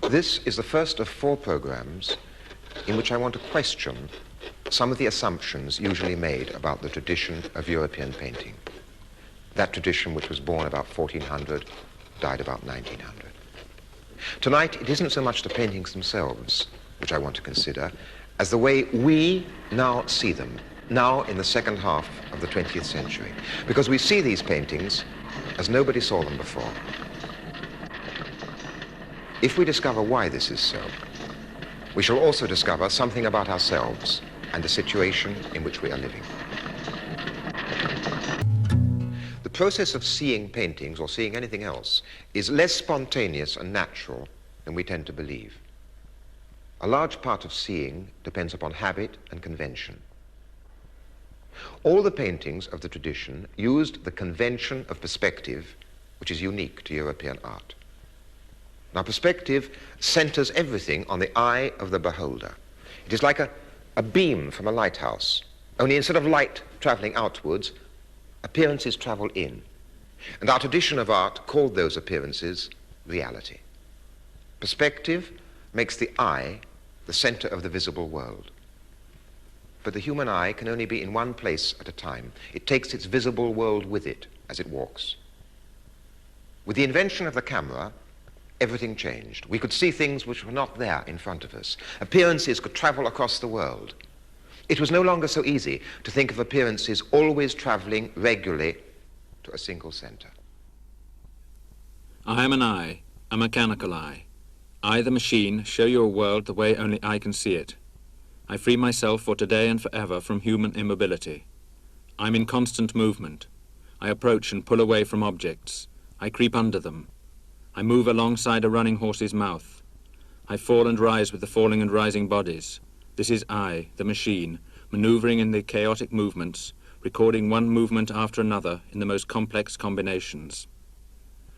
This is the first of 4 programs in which I want to question some of the assumptions usually made about the tradition of European painting. That tradition which was born about 1400, died about 1900. Tonight, it isn't so much the paintings themselves which I want to consider as the way we now see them, now in the second half of the 20th century, because we see these paintings as nobody saw them before. If we discover why this is so, we shall also discover something about ourselves and the situation in which we are living. The process of seeing paintings or seeing anything else is less spontaneous and natural than we tend to believe. A large part of seeing depends upon habit and convention. All the paintings of the tradition used the convention of perspective, which is unique to European art. Now, perspective centers everything on the eye of the beholder. It is like a beam from a lighthouse, only instead of light traveling outwards, appearances travel in. And our tradition of art called those appearances reality. Perspective makes the eye the center of the visible world. But the human eye can only be in one place at a time. It takes its visible world with it as it walks. With the invention of the camera, everything changed. We could see things which were not there in front of us. Appearances could travel across the world. It was no longer so easy to think of appearances always traveling regularly to a single center. I am an eye, a mechanical eye. I, the machine, show you a world the way only I can see it. I free myself for today and forever from human immobility. I'm in constant movement. I approach and pull away from objects. I creep under them. I move alongside a running horse's mouth. I fall and rise with the falling and rising bodies. This is I, the machine, maneuvering in the chaotic movements, recording one movement after another in the most complex combinations.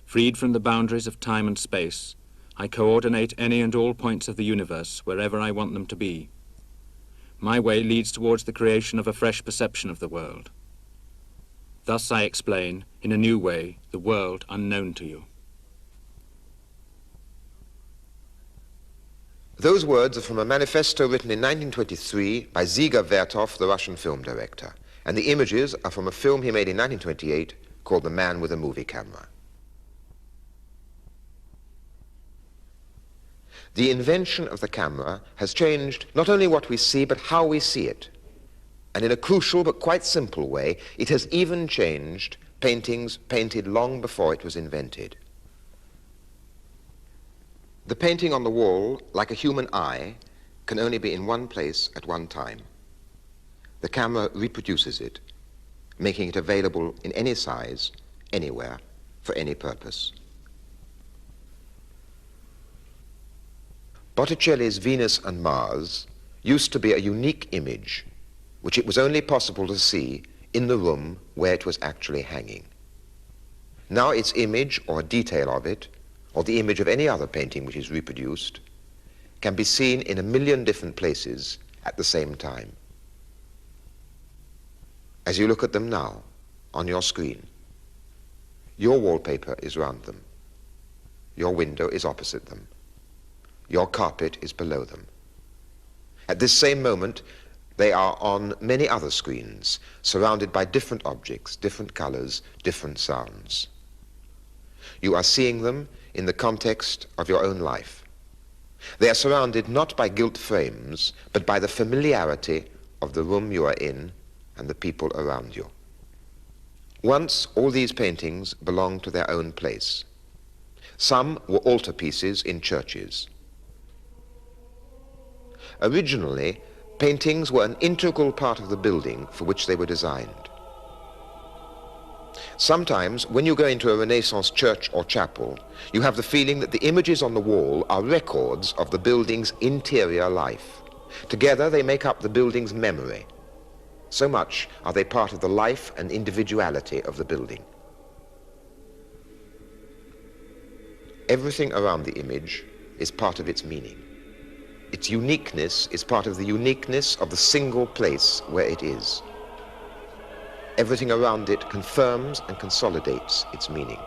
Freed from the boundaries of time and space, I coordinate any and all points of the universe wherever I want them to be. My way leads towards the creation of a fresh perception of the world. Thus I explain, in a new way, the world unknown to you. Those words are from a manifesto written in 1923 by Dziga Vertov, the Russian film director. And the images are from a film he made in 1928 called The Man with a Movie Camera. The invention of the camera has changed not only what we see, but how we see it. And in a crucial but quite simple way, it has even changed paintings painted long before it was invented. The painting on the wall, like a human eye, can only be in one place at one time. The camera reproduces it, making it available in any size, anywhere, for any purpose. Botticelli's Venus and Mars used to be a unique image, which it was only possible to see in the room where it was actually hanging. Now its image, or a detail of it, or the image of any other painting which is reproduced, can be seen in 1 million different places at the same time. As you look at them now, on your screen, your wallpaper is round them. Your window is opposite them. Your carpet is below them. At this same moment, they are on many other screens, surrounded by different objects, different colors, different sounds. You are seeing them in the context of your own life. They are surrounded not by gilt frames, but by the familiarity of the room you are in and the people around you. Once, all these paintings belonged to their own place. Some were altarpieces in churches. Originally, paintings were an integral part of the building for which they were designed. Sometimes, when you go into a Renaissance church or chapel, you have the feeling that the images on the wall are records of the building's interior life. Together, they make up the building's memory. So much are they part of the life and individuality of the building. Everything around the image is part of its meaning. Its uniqueness is part of the uniqueness of the single place where it is. Everything around it confirms and consolidates its meaning.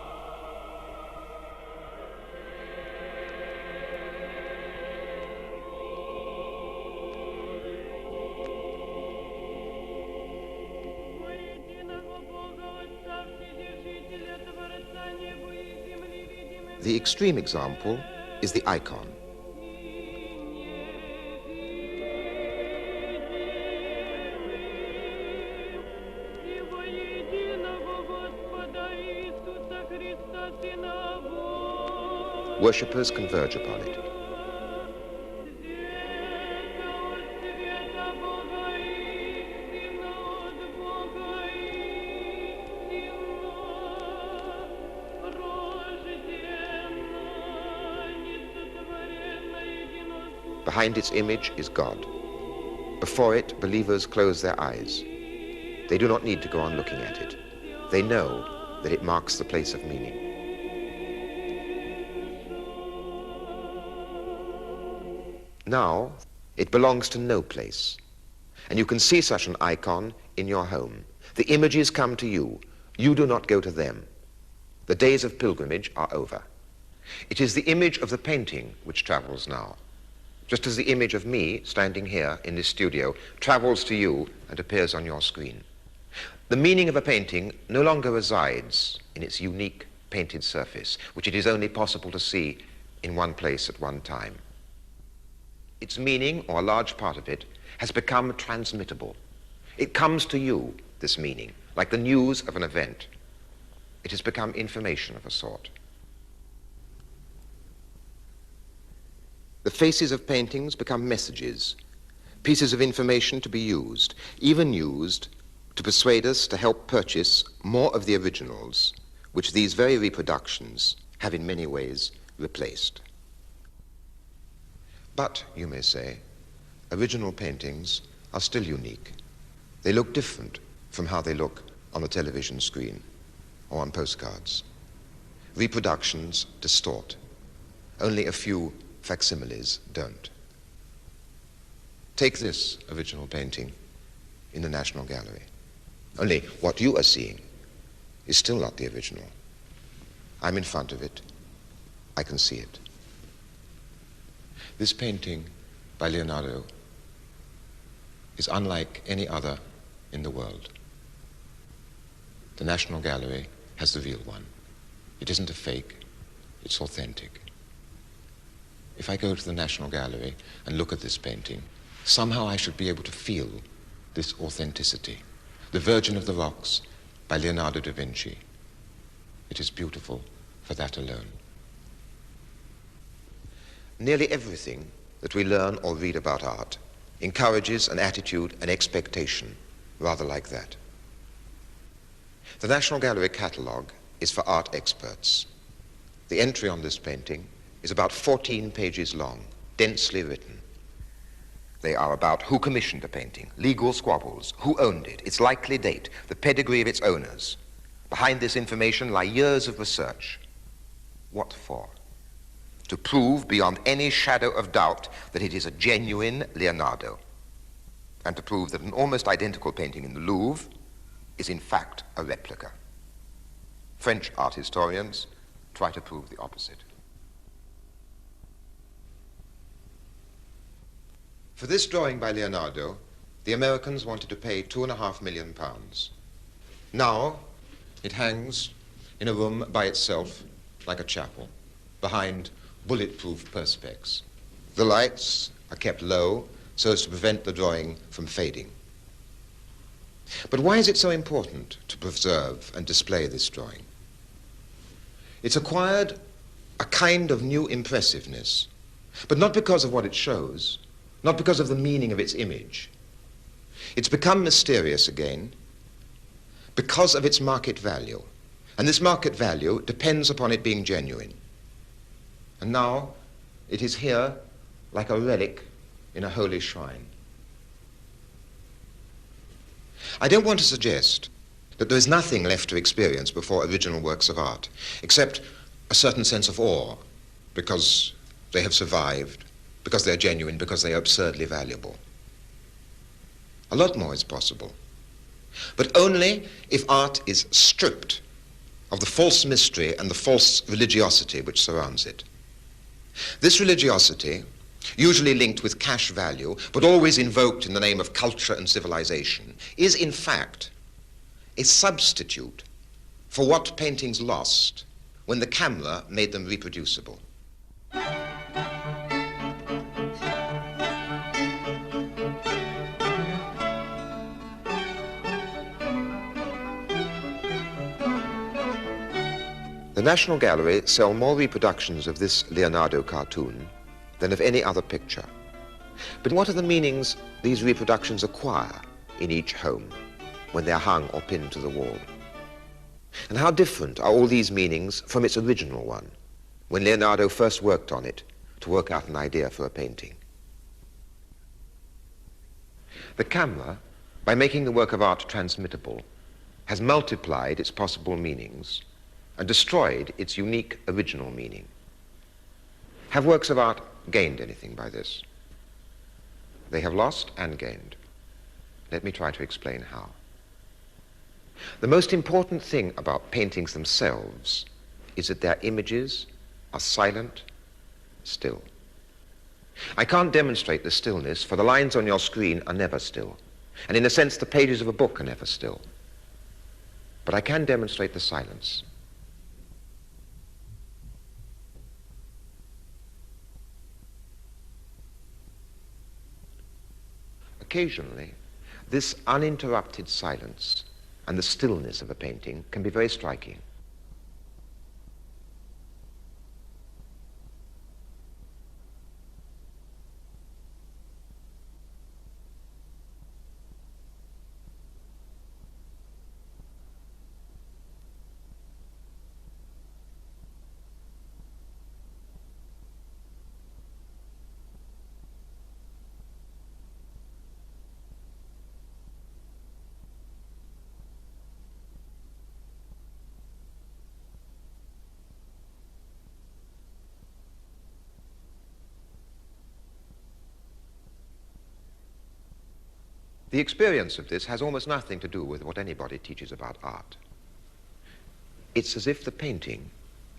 The extreme example is the icon. Worshippers converge upon it. Behind its image is God. Before it, believers close their eyes. They do not need to go on looking at it. They know that it marks the place of meaning. Now, it belongs to no place. And you can see such an icon in your home. The images come to you. You do not go to them. The days of pilgrimage are over. It is the image of the painting which travels now, just as the image of me standing here in this studio travels to you and appears on your screen. The meaning of a painting no longer resides in its unique painted surface, which it is only possible to see in one place at one time. Its meaning, or a large part of it, has become transmittable. It comes to you, this meaning, like the news of an event. It has become information of a sort. The faces of paintings become messages, pieces of information to be used, even used to persuade us to help purchase more of the originals, which these very reproductions have in many ways replaced. But, you may say, original paintings are still unique. They look different from how they look on the television screen or on postcards. Reproductions distort. Only a few facsimiles don't. Take this original painting in the National Gallery. Only what you are seeing is still not the original. I'm in front of it. I can see it. This painting by Leonardo is unlike any other in the world. The National Gallery has the real one. It isn't a fake, it's authentic. If I go to the National Gallery and look at this painting, somehow I should be able to feel this authenticity. The Virgin of the Rocks by Leonardo da Vinci. It is beautiful for that alone. Nearly everything that we learn or read about art encourages an attitude, an expectation, rather like that. The National Gallery catalogue is for art experts. The entry on this painting is about 14 pages long, densely written. They are about who commissioned the painting, legal squabbles, who owned it, its likely date, the pedigree of its owners. Behind this information lie years of research. What for? To prove beyond any shadow of doubt that it is a genuine Leonardo, and to prove that an almost identical painting in the Louvre is in fact a replica. French art historians try to prove the opposite. For this drawing by Leonardo, the Americans wanted to pay £2.5 million. Now, it hangs in a room by itself, like a chapel, behind bulletproof perspex. The lights are kept low so as to prevent the drawing from fading. But why is it so important to preserve and display this drawing? It's acquired a kind of new impressiveness, but not because of what it shows, not because of the meaning of its image. It's become mysterious again because of its market value. And this market value depends upon it being genuine. And now it is here like a relic in a holy shrine. I don't want to suggest that there is nothing left to experience before original works of art, except a certain sense of awe, because they have survived, because they're genuine, because they are absurdly valuable. A lot more is possible, but only if art is stripped of the false mystery and the false religiosity which surrounds it. This religiosity, usually linked with cash value, but always invoked in the name of culture and civilization, is in fact a substitute for what paintings lost when the camera made them reproducible. The National Gallery sell more reproductions of this Leonardo cartoon than of any other picture. But what are the meanings these reproductions acquire in each home when they're hung or pinned to the wall? And how different are all these meanings from its original one, when Leonardo first worked on it to work out an idea for a painting? The camera, by making the work of art transmittable, has multiplied its possible meanings and destroyed its unique original meaning. Have works of art gained anything by this? They have lost and gained. Let me try to explain how. The most important thing about paintings themselves is that their images are silent, still. I can't demonstrate the stillness, for the lines on your screen are never still, and in a sense the pages of a book are never still. But I can demonstrate the silence. Occasionally, this uninterrupted silence and the stillness of a painting can be very striking. The experience of this has almost nothing to do with what anybody teaches about art. It's as if the painting,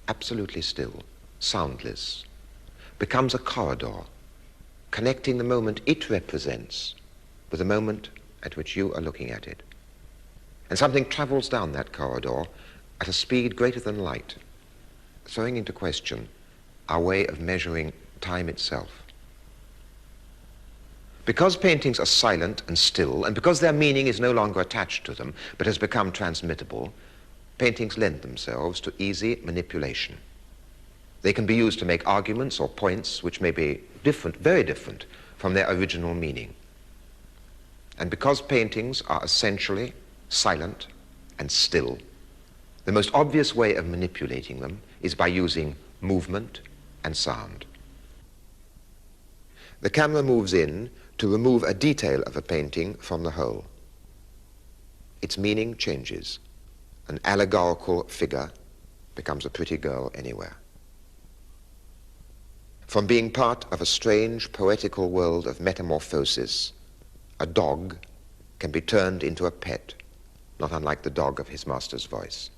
absolutely still, soundless, becomes a corridor, connecting the moment it represents with the moment at which you are looking at it. And something travels down that corridor at a speed greater than light, throwing into question our way of measuring time itself. Because paintings are silent and still, and because their meaning is no longer attached to them, but has become transmittable, paintings lend themselves to easy manipulation. They can be used to make arguments or points which may be different, very different, from their original meaning. And because paintings are essentially silent and still, the most obvious way of manipulating them is by using movement and sound. The camera moves in to remove a detail of a painting from the whole. Its meaning changes. An allegorical figure becomes a pretty girl anywhere. From being part of a strange poetical world of metamorphosis, a dog can be turned into a pet, not unlike the dog of his master's voice.